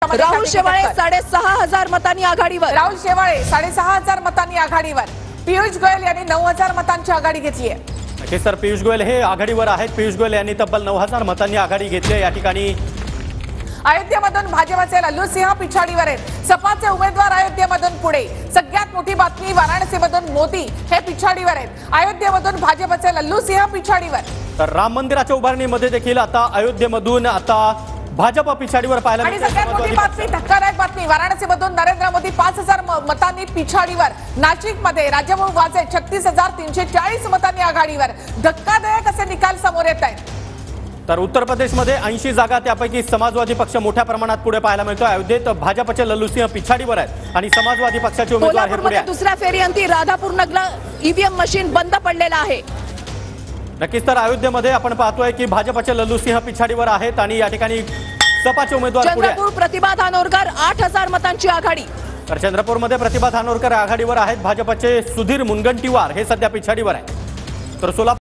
केंद्रामध्ये राहुल शेवाळे 6,500 मतांनी आघाडीवर. राहुल शेवाळे 6,500 मतांनी आघाडीवर. पियुष गोयल यांनी 9,000 मतांची आघाडी घेतली आहे. नक्कीच सर, पियुष गोयल हे आघाडीवर आहेत. पियुष गोयल यांनी तब्बल 9,000 मतांनी आघाडी घेतली आहे. या ठिकाणी अयोध्येमधून भाजपचे लल्लू सिंह पिछाडीवर आहेत. सपाचे उमेदवार अयोध्येमधून पुढे. सगळ्यात मोठी बातमी, वाराणसीमधून मोदी हे पिछाडीवर आहेत. अयोध्येमधून भाजपचे लल्लू सिंह पिछाडीवर. तर राम मंदिराच्या उभारणीमध्ये देखील आता अयोध्येमधून आता भाजप पिछाडीवर पाहायला आणि सगळ्यात मोठी बातमी, धक्कादायक बातमी, वाराणसीमधून नरेंद्र मोदी 5,000 मतांनी पिछाडीवर. नाशिकमध्ये राजाभाऊ वाजे 36,340 मतांनी आघाडीवर. धक्कादायक असे निकाल समोर येत आहेत. तर उत्तर प्रदेशमध्ये 80 जागा, त्यापैकी समाजवादी पक्ष मोठ्या प्रमाणात पुढे पाहायला मिळतो. अयोध्येत भाजपचे लल्लू सिंह पिछाडीवर आहेत आणि समाजवादी पक्षाचे उमेदवार हे पुढे आहेत. दुसऱ्या फेरीअंती राधापूर नगरला ईव्हीएम मशीन बंद पडलेला आहे. नक्कीच तर अयोध्येमध्ये आपण पाहतोय की भाजपचे लल्लू सिंह पिछाडीवर आहेत आणि या ठिकाणी सपाचे उमेदवार पुढे आहेत. चंद्रपूर प्रतिभा धानोरकर 8,000 मतांची आघाडी. तर चंद्रपूरमध्ये प्रतिभा धानोरकर आघाडीवर आहेत. भाजपचे सुधीर मुनगंटीवार हे सध्या पिछाडीवर आहेत. तर सोलापूर